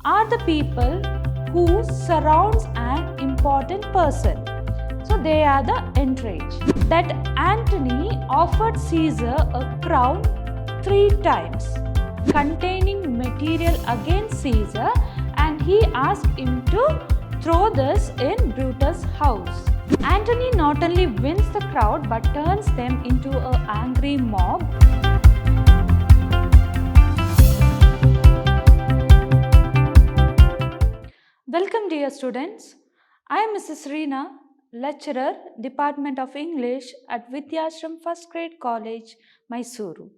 are the people who surrounds an important person. So they are the entourage. That Antony offered Caesar a crown 3 times containing material against Caesar, and he asked him to throw this in Brutus' house. Antony not only wins the crowd but turns them into an angry mob. Welcome dear students. I am Mrs. Reena, lecturer, Department of English at Vidhyaashram First Grade College, MYSURU.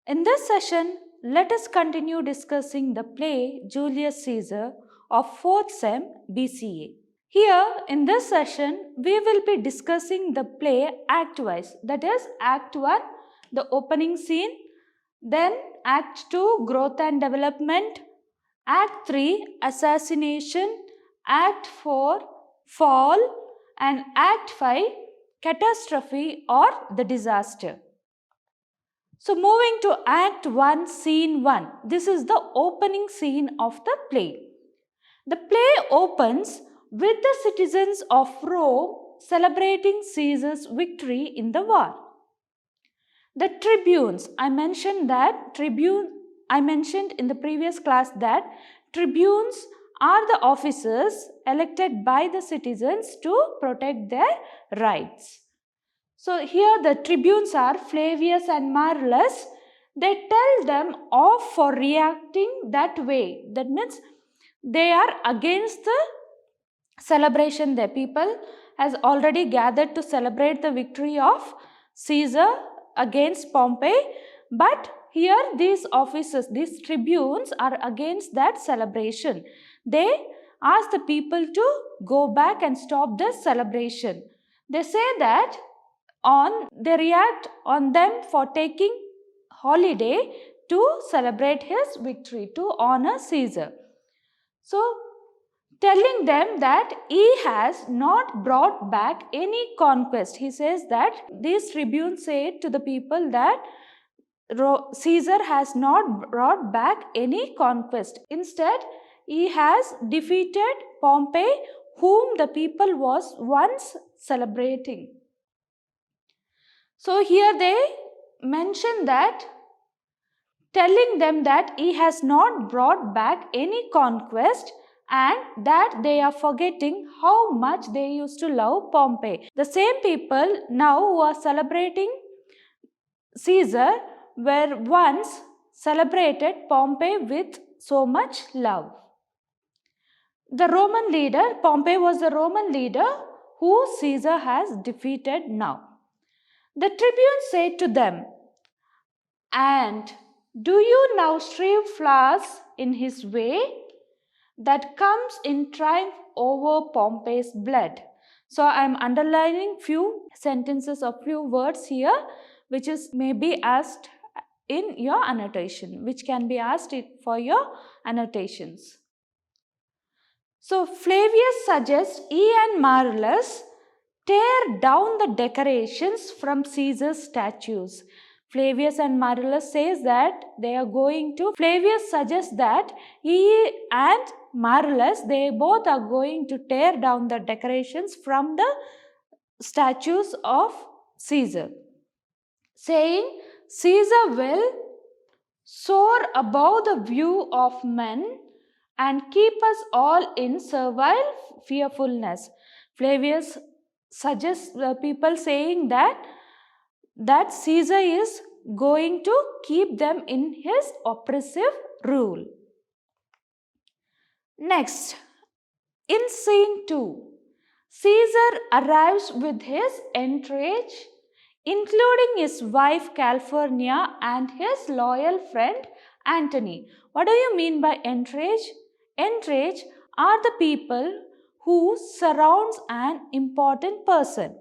In this session, let us continue discussing the play Julius Caesar of 4th Sem B.C.A. Here in this session, we will be discussing the play act-wise. That is, Act 1, the opening scene, then Act 2, growth and development, Act 3, assassination, Act 4, fall, and Act 5, catastrophe or the disaster. So moving to Act 1, Scene 1. This is the opening scene of the play. The play opens with the citizens of Rome celebrating Caesar's victory in the war. The tribunes, I mentioned in the previous class that tribunes are the officers elected by the citizens to protect their rights. So here the tribunes are Flavius and Marcellus. They tell them off for reacting that way. That means they are against the celebration. The people has already gathered to celebrate the victory of Caesar against Pompey, but here these officers, these tribunes are against that celebration. They ask the people to go back and stop the celebration. They say that they react on them for taking holiday to celebrate his victory, to honor Caesar. So telling them that he has not brought back any conquest. He says that these tribunes say to the people that Caesar has not brought back any conquest. Instead, he has defeated Pompey, whom the people was once celebrating. So here they mention that, telling them that he has not brought back any conquest and that they are forgetting how much they used to love Pompey. The same people now who are celebrating Caesar were once celebrated Pompey with so much love. The Roman leader, Pompey was the Roman leader who Caesar has defeated now. The tribune said to them, "And do you now strew flowers in his way that comes in triumph over Pompey's blood?" So I am underlining few sentences or few words here which is maybe asked in your annotation, which can be asked for your annotations. So Flavius suggests he and Marcellus tear down the decorations from Caesar's statues. Flavius and Marcellus says that they are going to, Flavius suggests that he and Marcellus, they both are going to tear down the decorations from the statues of Caesar, saying Caesar will soar above the view of men and keep us all in servile fearfulness. Flavius suggests the people saying that Caesar is going to keep them in his oppressive rule. Next, in scene 2, Caesar arrives with his entourage, including his wife Calpurnia and his loyal friend Antony. What do you mean by entourage? Entourage are the people who surrounds an important person.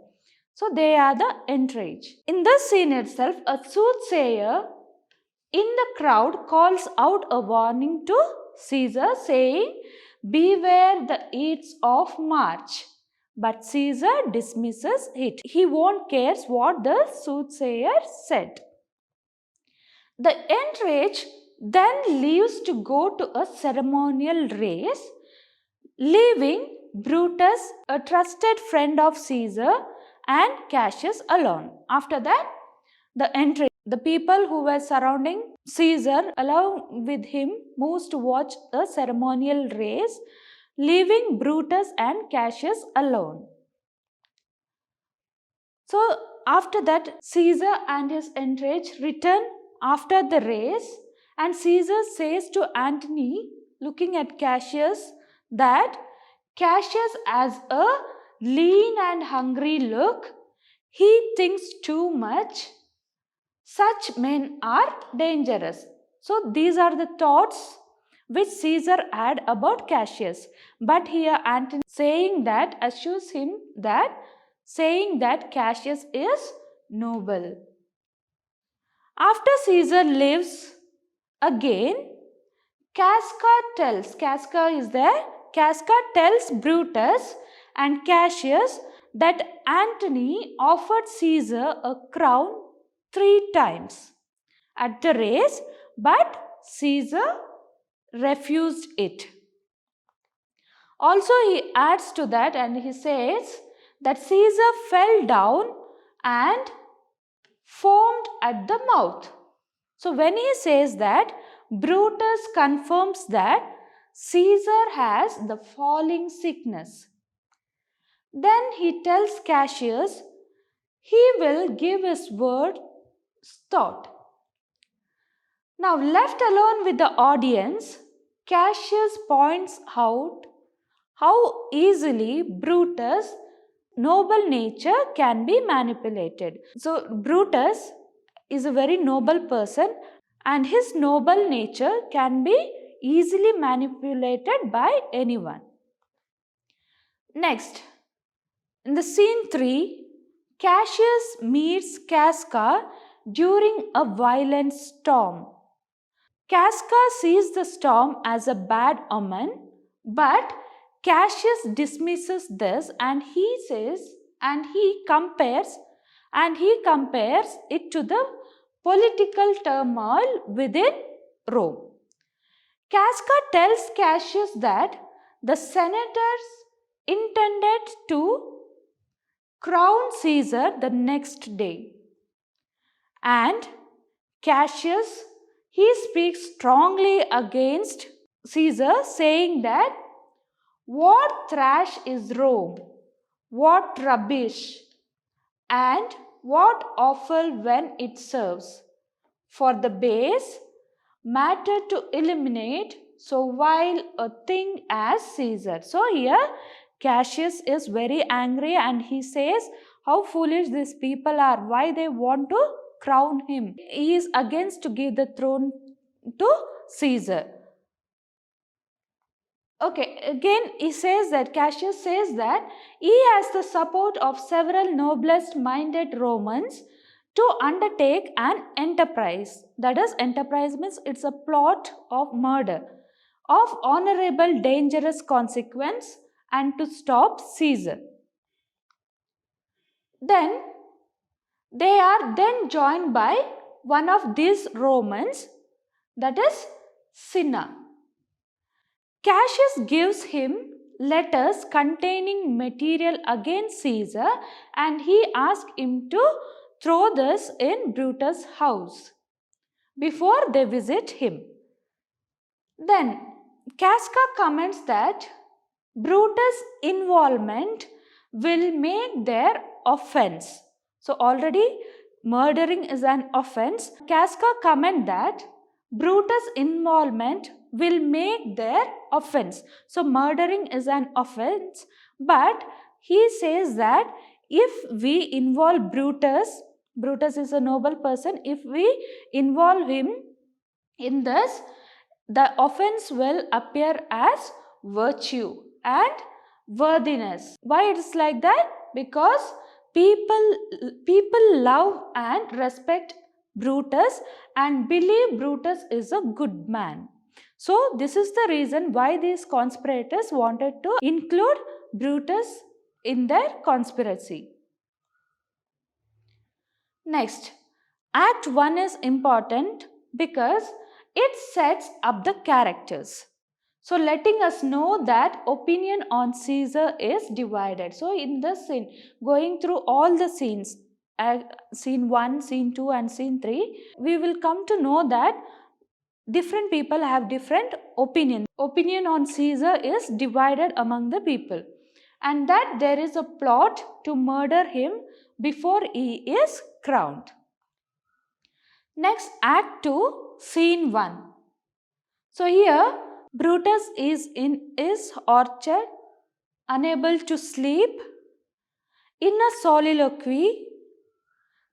So they are the entourage. In this scene itself, a soothsayer in the crowd calls out a warning to Caesar, saying, "Beware the Ides of March." But Caesar dismisses it. He won't care what the soothsayer said. The entourage then leaves to go to a ceremonial race, leaving Brutus, a trusted friend of Caesar, and Cassius alone. After that, the people who were surrounding Caesar along with him moves to watch a ceremonial race, leaving Brutus and Cassius alone. So after that, Caesar and his entourage return after the race, and Caesar says to Antony, looking at Cassius, that Cassius has a lean and hungry look. He thinks too much. Such men are dangerous. So these are the thoughts which Caesar had about Cassius. But here Antony assures him that saying that Cassius is noble. After Caesar leaves again, Caska tells Brutus and Cassius that Antony offered Caesar a crown 3 times at the race, but Caesar refused it. Also, he adds to that and he says that Caesar fell down and foamed at the mouth. So when he says that, Brutus confirms that Caesar has the falling sickness. Then he tells Cassius he will give his word thought. Now, left alone with the audience, Cassius points out how easily Brutus' noble nature can be manipulated. So, Brutus is a very noble person, and his noble nature can be easily manipulated by anyone. Next, in the scene 3, Cassius meets Kaska during a violent storm. Kaska sees the storm as a bad omen, but Cassius dismisses this and he compares it to the political turmoil within Rome. Kaska tells Cassius that the senators intended to crown Caesar the next day. And Cassius, he speaks strongly against Caesar, saying that what trash is Rome, what rubbish, and what offal when it serves. For the base matter to eliminate so vile a thing as Caesar. So here Cassius is very angry and he says how foolish these people are, why they want to crown him. He is against to give the throne to Caesar. Okay, again he says that, Cassius says that he has the support of several noblest minded Romans to undertake an enterprise. That is, enterprise means it's a plot of murder of honorable dangerous consequence and to stop Caesar. Then they are then joined by one of these Romans, that is Cinna. Cassius gives him letters containing material against Caesar and he asks him to throw this in Brutus' house before they visit him. Then Kaska comments that Brutus' involvement will make their offense. So already murdering is an offense. Kaska comments that Brutus' involvement will make their offense. So murdering is an offense, but he says that if we involve Brutus is a noble person, if we involve him in this, the offense will appear as virtue and worthiness. Why it is like that? Because people love and respect Brutus and believe Brutus is a good man. So this is the reason why these conspirators wanted to include Brutus in their conspiracy. Next, Act 1 is important because It sets up the characters. So letting us know that opinion on Caesar is divided. So in the scene, going through all the scenes, scene 1, scene 2 and scene 3, we will come to know that different people have different opinions. Opinion on Caesar is divided among the people, and that there is a plot to murder him before he is crowned. Next, Act 2, Scene 1. So here Brutus is in his orchard, unable to sleep. In a soliloquy,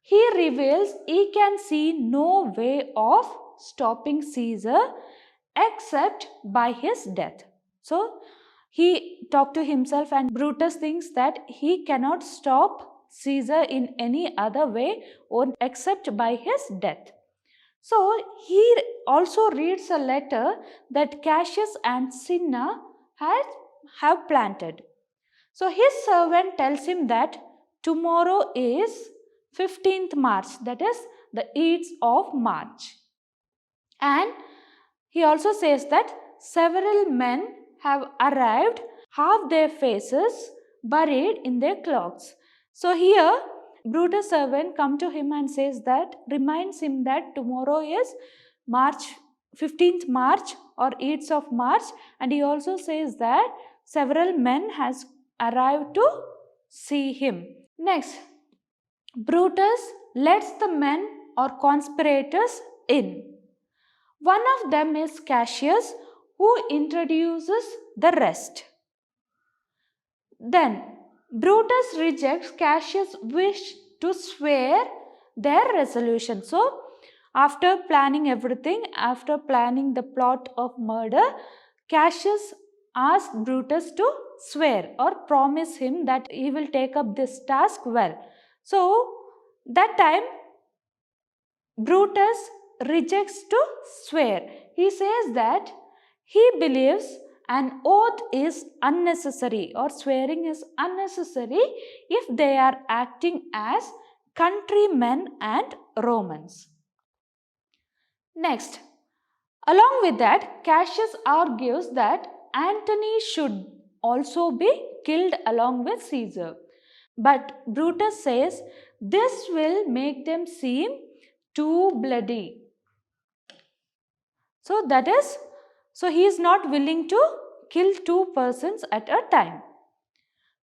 he reveals he can see no way of stopping Caesar except by his death. So he talked to himself, and Brutus thinks that he cannot stop Caesar in any other way or except by his death. So he also reads a letter that Cassius and Cinna have planted. So his servant tells him that tomorrow is 15th March, that is the Ides of March. And he also says that several men have arrived, half their faces buried in their cloaks. So here Brutus' servant come to him and says that, reminds him that tomorrow is 15th March or 8th of March, and he also says that several men has arrived to see him. Next, Brutus lets the men or conspirators in. One of them is Cassius, who introduces the rest. Then Brutus rejects Cassius' wish to swear their resolution. So after planning everything, after planning the plot of murder, Cassius asked Brutus to swear or promise him that he will take up this task well. So that time Brutus rejects to swear. He says that he believes an oath is unnecessary or swearing is unnecessary if they are acting as countrymen and Romans. Next, along with that, Cassius argues that Antony should also be killed along with Caesar. But Brutus says this will make them seem too bloody. So he is not willing to kill two persons at a time.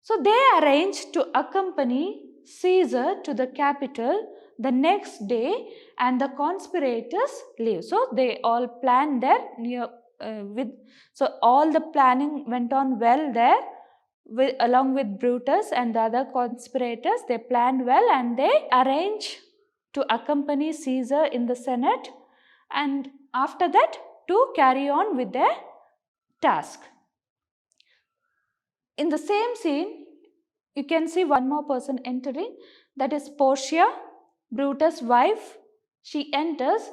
So they arrange to accompany Caesar to the capital the next day, and the conspirators leave. So they all planned there so all the planning went on well there along with Brutus and the other conspirators. They planned well and they arrange to accompany Caesar in the Senate, and after that to carry on with their task. In the same scene, you can see one more person entering, that is Portia, Brutus' wife. She enters.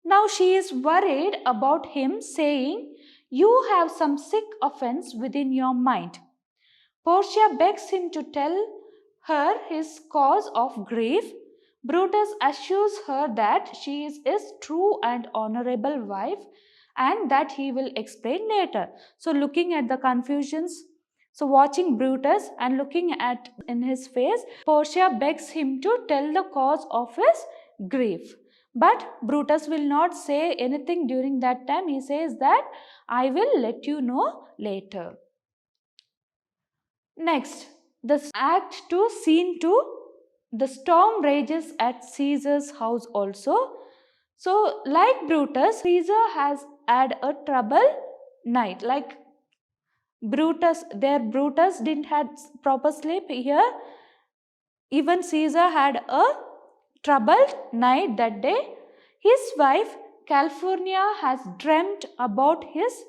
Now she is worried about him, saying, "You have some sick offense within your mind." Portia begs him to tell her his cause of grief. Brutus assures her that she is his true and honorable wife and that he will explain later. So looking at the confusions, so watching Brutus and looking at in his face, Portia begs him to tell the cause of his grief. But Brutus will not say anything during that time. He says that I will let you know later. Next, the Act 2, Scene 2. The storm rages at Caesar's house also. So like Brutus, Caesar has had a troubled night. Like Brutus didn't have proper sleep. Here even Caesar had a troubled night that day. His wife Calpurnia has dreamt about his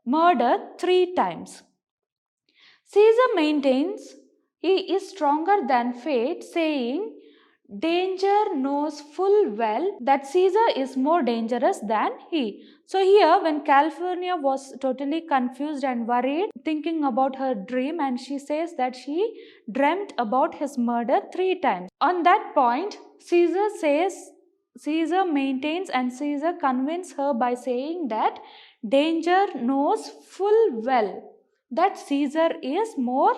murder 3 times. Caesar maintains he is stronger than fate, saying danger knows full well that Caesar is more dangerous than he. So here when Calpurnia was totally confused and worried, thinking about her dream, and she says that she dreamt about his murder 3 times. On that point, Caesar says Caesar maintains and Caesar convinces her by saying that danger knows full well that Caesar is more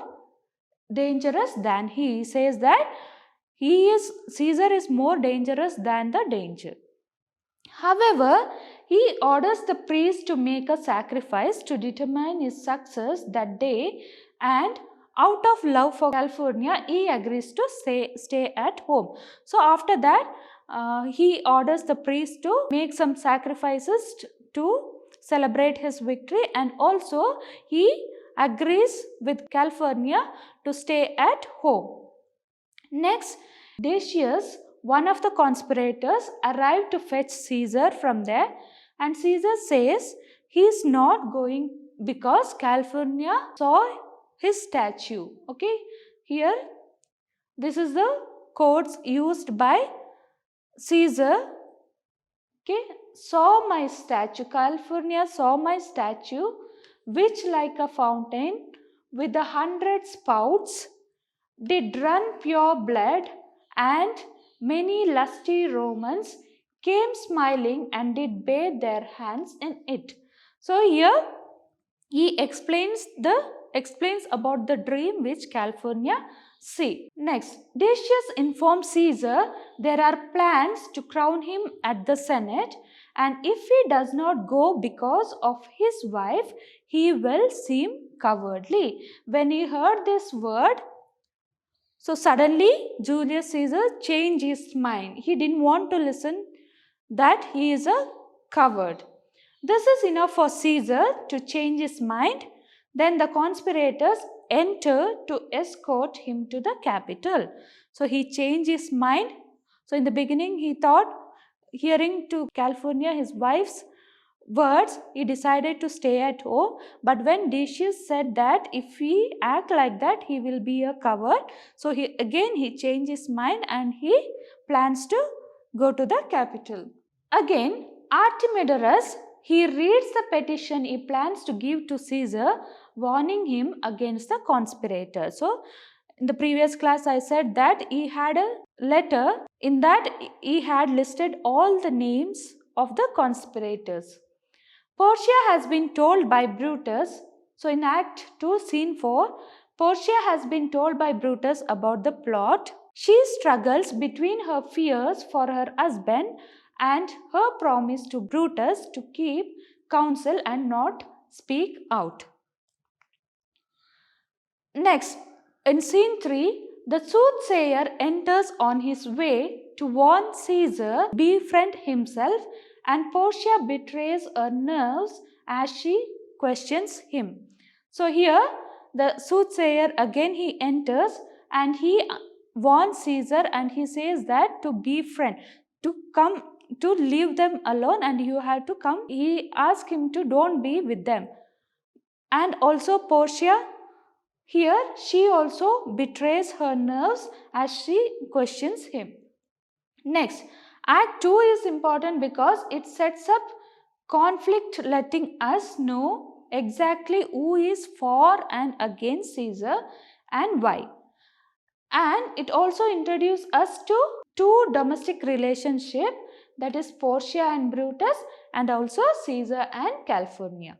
dangerous than he. He says that Caesar is more dangerous than the danger. However, he orders the priest to make a sacrifice to determine his success that day, and out of love for California, he agrees to stay at home. So after that, he orders the priest to make some sacrifices to celebrate his victory, and also he agrees with California to stay at home. Next, Decius, one of the conspirators, arrived to fetch Caesar from there, and Caesar says he is not going because California saw his statue. Okay, here this is the quotes used by Caesar. Okay, saw my statue. California saw my statue, which like a fountain with 100 spouts did run pure blood, and many lusty Romans came smiling and did bathe their hands in it. So here he explains about the dream which California see. Next, Decius informs Caesar there are plans to crown him at the Senate, and if he does not go because of his wife, he will seem cowardly. When he heard this word, so suddenly Julius Caesar changed his mind. He didn't want to listen that he is a coward. This is enough for Caesar to change his mind. Then the conspirators enter to escort him to the capital. So he changed his mind. So in the beginning he thought, hearing to California his wife's words, he decided to stay at home. But when Decius said that if he act like that, he will be a coward. So he changed his mind and he plans to go to the capital. Again, Artemidorus, he reads the petition he plans to give to Caesar, warning him against the conspirator. So in the previous class I said that he had a letter, in that he had listed all the names of the conspirators. Portia has been told by Brutus, so in Act 2, Scene 4, Portia has been told by Brutus about the plot. She struggles between her fears for her husband and her promise to Brutus to keep counsel and not speak out. Next, in Scene 3, the soothsayer enters on his way to warn Caesar to befriend himself, and Portia betrays her nerves as she questions him. So here the soothsayer again he enters and he warns Caesar, and he says that to befriend, to come, to leave them alone, and you have to come. He asks him to don't be with them. And also Portia, here she also betrays her nerves as she questions him. Next, Act 2 is important because it sets up conflict, letting us know exactly who is for and against Caesar and why. And it also introduces us to two domestic relationships, that is Portia and Brutus, and also Caesar and California.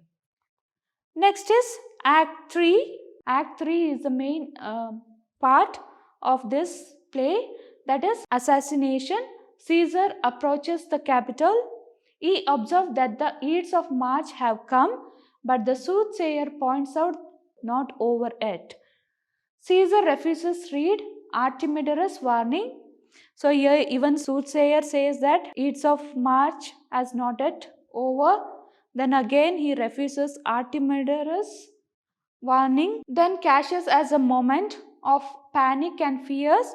Next is Act 3. Act 3 is the main part of this play, that is assassination. Caesar approaches the capital. He observes that the Ides of March have come, but the soothsayer points out not over yet. Caesar refuses read Artemidorus' warning. So here even soothsayer says that Ides of March has not yet over. Then again he refuses Artemidorus' warning. Then Cassius has a moment of panic and fears.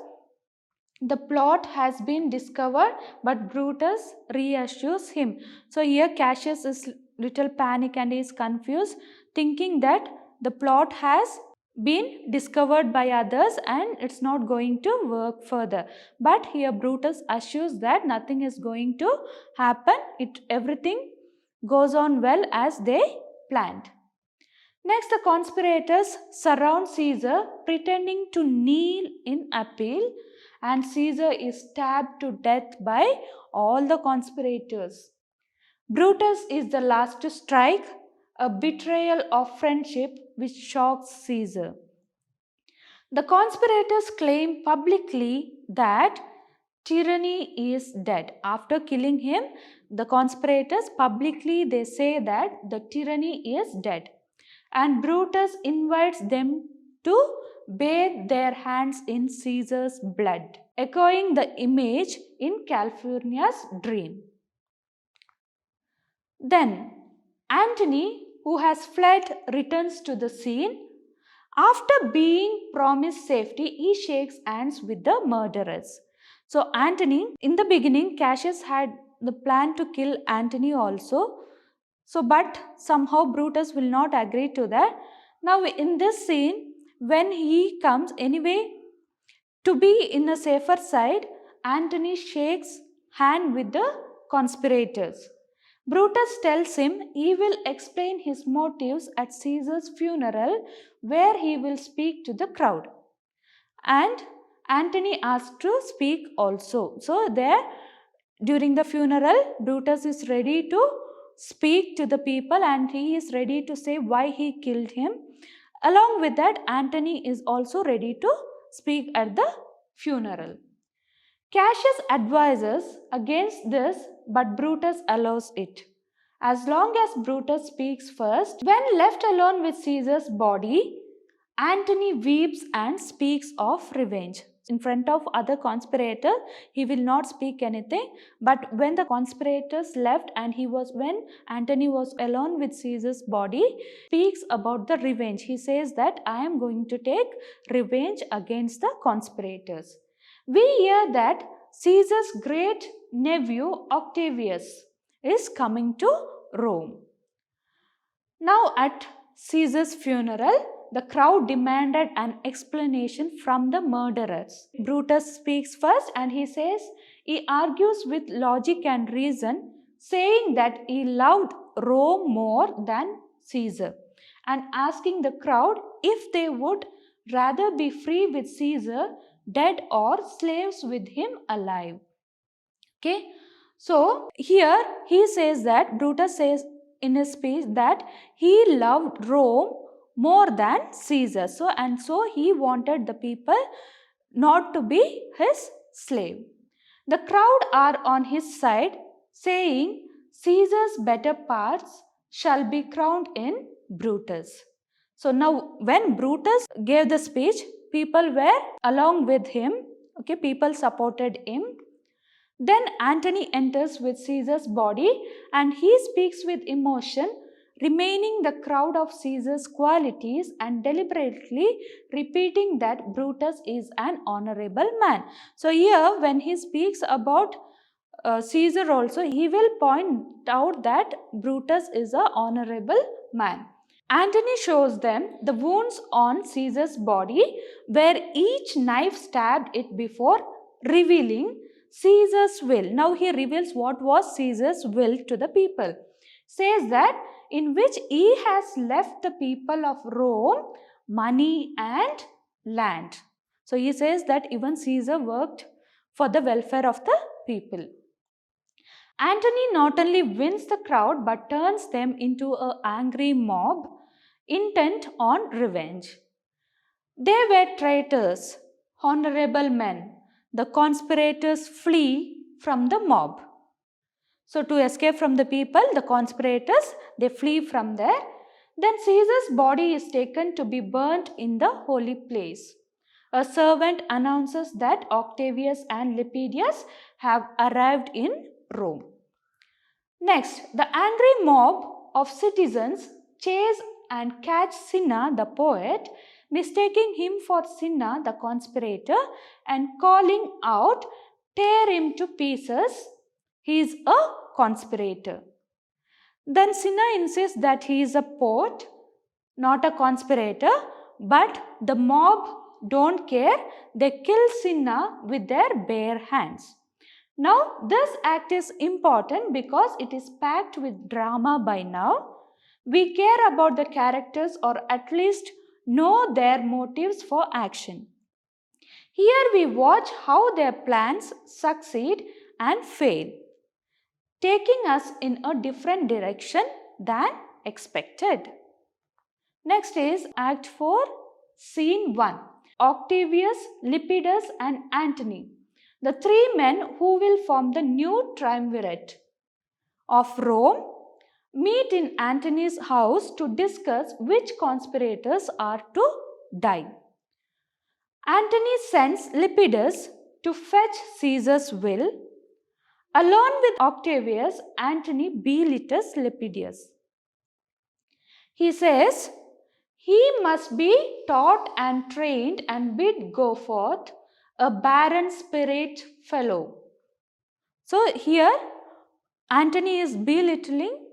The plot has been discovered, but Brutus reassures him. So here Cassius is little panic and is confused, thinking that the plot has been discovered by others and it's not going to work further. But here Brutus assures that nothing is going to happen. Everything goes on well as they planned. Next, the conspirators surround Caesar, pretending to kneel in appeal, and Caesar is stabbed to death by all the conspirators. Brutus is the last to strike, a betrayal of friendship which shocks Caesar. The conspirators claim publicly that tyranny is dead. After killing him, the conspirators publicly they say that the tyranny is dead. And Brutus invites them to bathe their hands in Caesar's blood, echoing the image in California's dream. Then Antony, who has fled, returns to the scene. After being promised safety, he shakes hands with the murderers. So Antony, in the beginning, Cassius had the plan to kill Antony also. So, but somehow Brutus will not agree to that. Now in this scene, when he comes anyway, to be in a safer side, Antony shakes hand with the conspirators. Brutus tells him he will explain his motives at Caesar's funeral, where he will speak to the crowd. And Antony asks to speak also. So there, during the funeral, Brutus is ready to speak to the people and he is ready to say why he killed him. Along with that, Antony is also ready to speak at the funeral. Cassius advises against this, but Brutus allows it. As long as Brutus speaks first, when left alone with Caesar's body, Antony weeps and speaks of revenge. In front of other conspirators, he will not speak anything. But when the conspirators left and when Antony was alone with Caesar's body, speaks about the revenge. He says that I am going to take revenge against the conspirators. We hear that Caesar's great nephew Octavius is coming to Rome. Now at Caesar's funeral, the crowd demanded an explanation from the murderers. Brutus speaks first and he argues with logic and reason, saying that he loved Rome more than Caesar, and asking the crowd if they would rather be free with Caesar dead or slaves with him alive. Okay, so here he says that Brutus says in his speech that he loved Rome more than Caesar. So he wanted the people not to be his slave. The crowd are on his side, saying Caesar's better parts shall be crowned in Brutus. So now when Brutus gave the speech, people were along with him. Okay, people supported him. Then Antony enters with Caesar's body and he speaks with emotion, remaining the crowd of Caesar's qualities and deliberately repeating that Brutus is an honorable man. So here when he speaks about Caesar also, he will point out that Brutus is an honorable man. Antony shows them the wounds on Caesar's body where each knife stabbed it before, revealing Caesar's will. Now he reveals what was Caesar's will to the people. Says that in which he has left the people of Rome money and land. So he says that even Caesar worked for the welfare of the people. Antony not only wins the crowd but turns them into an angry mob intent on revenge. They were traitors, honorable men. The conspirators flee from the mob. So to escape from the people, the conspirators, they flee from there. Then Caesar's body is taken to be burnt in the holy place. A servant announces that Octavius and Lepidus have arrived in Rome. Next, the angry mob of citizens chase and catch Cinna the poet, mistaking him for Cinna the conspirator and calling out, "Tear him to pieces, he is a conspirator." Then Cinna insists that he is a poet, not a conspirator, but the mob don't care. They kill Cinna with their bare hands. Now this act is important because it is packed with drama by now. We care about the characters or at least know their motives for action. Here we watch how their plans succeed and fail, taking us in a different direction than expected. Next is Act 4, Scene 1. Octavius, Lepidus and Antony, the three men who will form the new triumvirate of Rome, meet in Antony's house to discuss which conspirators are to die. Antony sends Lepidus to fetch Caesar's will. Alone with Octavius, Antony belittles Lepidus. He says, he must be taught and trained and bid go forth, a barren spirit fellow. So here Antony is belittling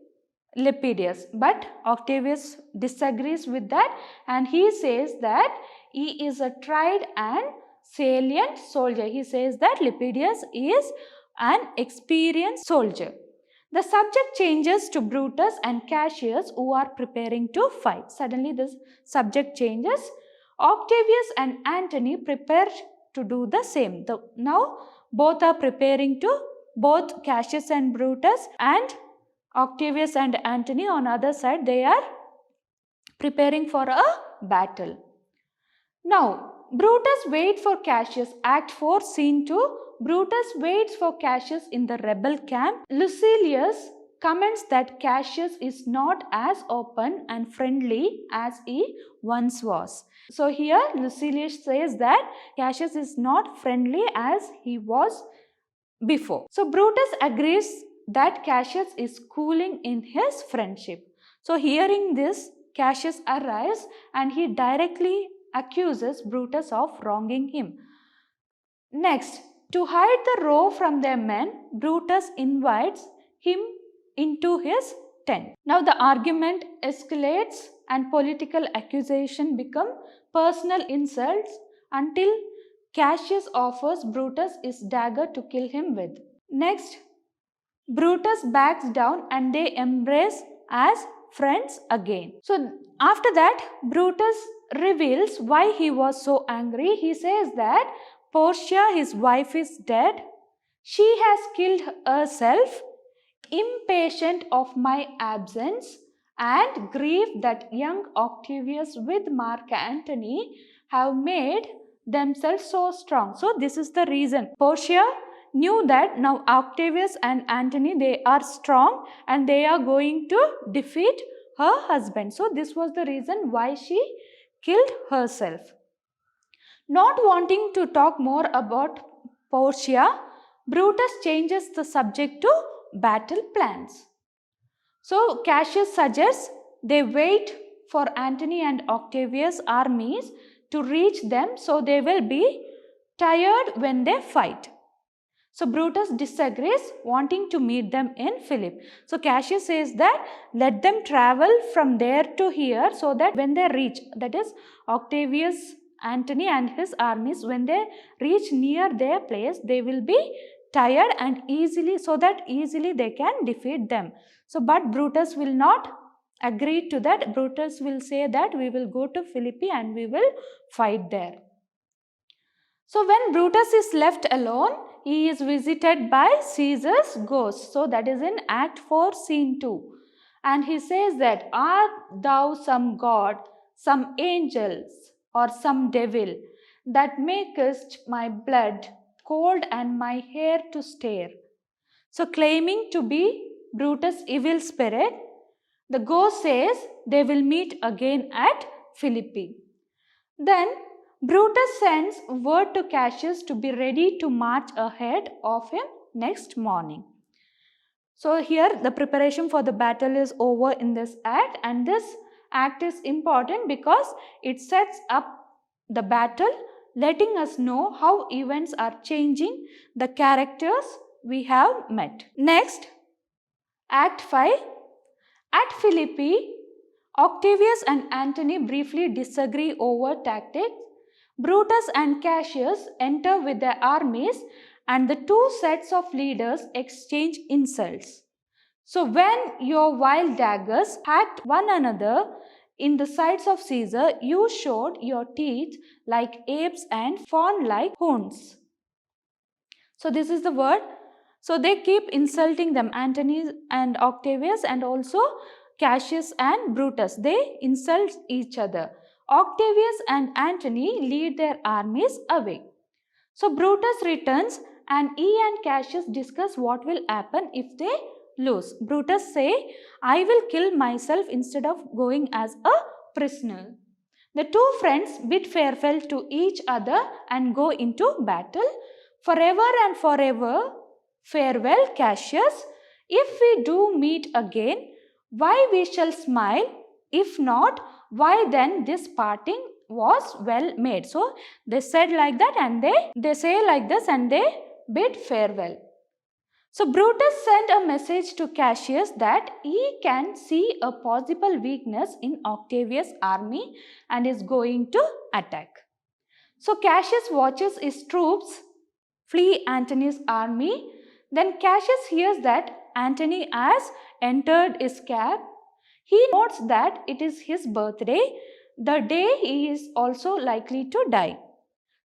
Lepidus, but Octavius disagrees with that and he says that he is a tried and salient soldier. He says that Lepidus is an experienced soldier. The subject changes to Brutus and Cassius, who are preparing to fight. Suddenly this subject changes. Octavius and Antony prepare to do the same. Now both are preparing to, both Cassius and Brutus and Octavius and Antony on other side, they are preparing for a battle. Now Brutus waits for Cassius. Act 4, Scene 2. Brutus waits for Cassius in the rebel camp. Lucilius comments that Cassius is not as open and friendly as he once was. So here Lucilius says that Cassius is not friendly as he was before. So Brutus agrees that Cassius is cooling in his friendship. So hearing this, Cassius arrives and he directly accuses Brutus of wronging him. Next, to hide the row from their men, Brutus invites him into his tent. Now the argument escalates and political accusation become personal insults until Cassius offers Brutus his dagger to kill him with. Next, Brutus backs down and they embrace as friends again. So after that, Brutus reveals why he was so angry. He says that Portia, his wife, is dead. She has killed herself, impatient of my absence and grief that young Octavius with Mark Antony have made themselves so strong. So this is the reason. Portia knew that now Octavius and Antony, they are strong and they are going to defeat her husband. So this was the reason why she killed herself. Not wanting to talk more about Portia, Brutus changes the subject to battle plans. So Cassius suggests they wait for Antony and Octavius' armies to reach them, so they will be tired when they fight. So Brutus disagrees, wanting to meet them in Philippi. So Cassius says that let them travel from there to here, so that when they reach, that is Octavius, Antony and his armies, when they reach near their place, they will be tired and easily, so that easily they can defeat them. So but Brutus will not agree to that. Brutus will say that we will go to Philippi and we will fight there. So when Brutus is left alone, he is visited by Caesar's ghost. So that is in Act 4, Scene 2. And he says that, art thou some god, some angels, or some devil, that makest my blood cold and my hair to stare? So claiming to be Brutus' evil spirit, the ghost says they will meet again at Philippi. Then Brutus sends word to Cassius to be ready to march ahead of him next morning. So here the preparation for the battle is over in this act, and this act is important because it sets up the battle, letting us know how events are changing the characters we have met. Next, Act 5. At Philippi, Octavius and Antony briefly disagree over tactics. Brutus and Cassius enter with their armies and the two sets of leaders exchange insults. So when your wild daggers hacked one another, in the sights of Caesar, you showed your teeth like apes and fawn-like horns. So this is the word. So they keep insulting them, Antony and Octavius, and also Cassius and Brutus. They insult each other. Octavius and Antony lead their armies away. So Brutus returns and he and Cassius discuss what will happen if they lose. Brutus say, I will kill myself instead of going as a prisoner. The two friends bid farewell to each other and go into battle. Forever and forever, farewell Cassius. If we do meet again, why we shall smile? If not, why then this parting was well made. So they said like that, and they say like this, and they bid farewell. So Brutus sent a message to Cassius that he can see a possible weakness in Octavius' army and is going to attack. So Cassius watches his troops flee Antony's army. Then Cassius hears that Antony has entered his camp. He notes that it is his birthday, the day he is also likely to die.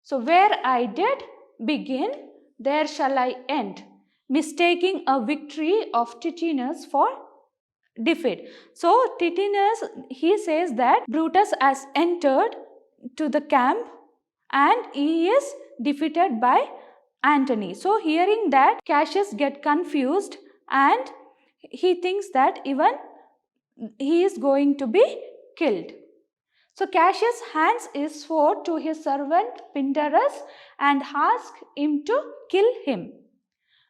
So where I did begin, there shall I end, mistaking a victory of Titinus for defeat. So Titinus, he says that Brutus has entered to the camp and he is defeated by Antony. So hearing that, Cassius gets confused and he thinks that even he is going to be killed. So Cassius hands his sword to his servant Pindarus and asks him to kill him.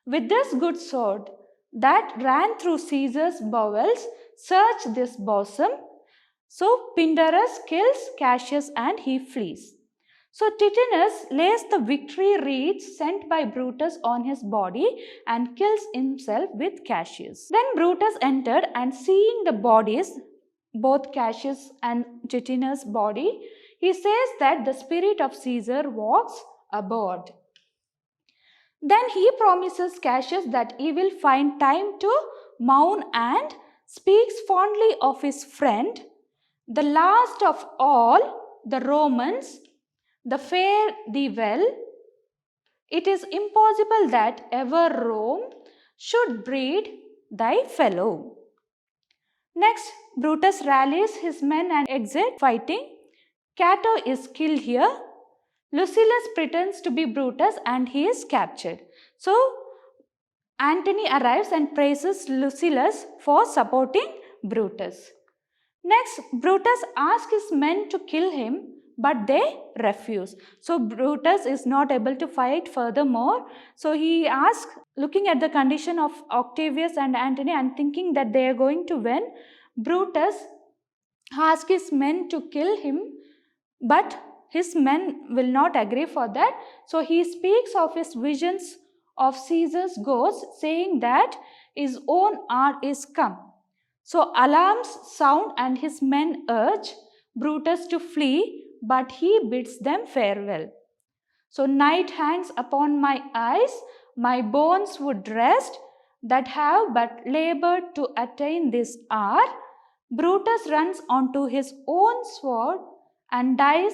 With this good sword that ran through Caesar's bowels, search this bosom. So Pindarus kills Cassius and he flees. So Titinus lays the victory wreath sent by Brutus on his body and kills himself with Cassius. Then Brutus entered and seeing the bodies, both Cassius and Titinus' body, he says that the spirit of Caesar walks aboard. Then he promises Cassius that he will find time to mourn and speaks fondly of his friend, the last of all the Romans, the fare thee well. It is impossible that ever Rome should breed thy fellow. Next, Brutus rallies his men and exits fighting. Cato is killed here. Lucilius pretends to be Brutus and he is captured. So, Antony arrives and praises Lucilius for supporting Brutus. Next, Brutus asks his men to kill him, but they refuse. So Brutus is not able to fight furthermore. So he asks, looking at the condition of Octavius and Antony and thinking that they are going to win, Brutus asks his men to kill him, but his men will not agree for that. So he speaks of his visions of Caesar's ghost, saying that his own hour is come. So alarms sound and his men urge Brutus to flee, but he bids them farewell. So night hangs upon my eyes, my bones would rest, that have but labored to attain this hour. Brutus runs onto his own sword and dies,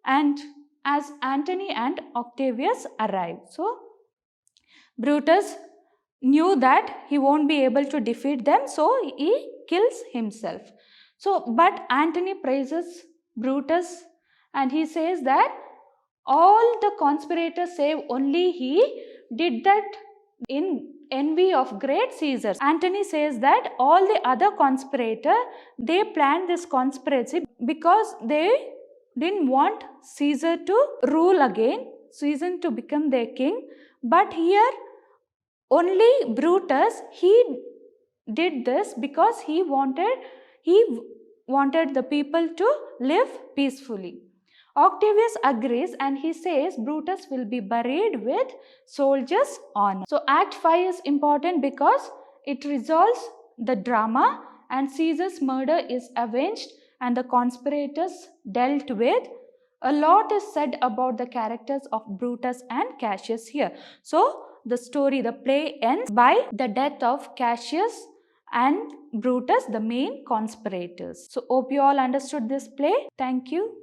and as Antony and Octavius arrive. So Brutus knew that he won't be able to defeat them, so he kills himself. So, but Antony praises Brutus and he says that all the conspirators save only he did that in envy of great Caesar. Antony says that all the other conspirators, they planned this conspiracy because they didn't want Caesar to rule again, Caesar to become their king. But here only Brutus, he did this because he wanted the people to live peacefully. Octavius agrees and he says Brutus will be buried with soldiers' honor. So Act 5 is important because it resolves the drama and Caesar's murder is avenged and the conspirators dealt with. A lot is said about the characters of Brutus and Cassius here. So the story, the play ends by the death of Cassius and Brutus the main conspirators. So hope you all understood this play. Thank you.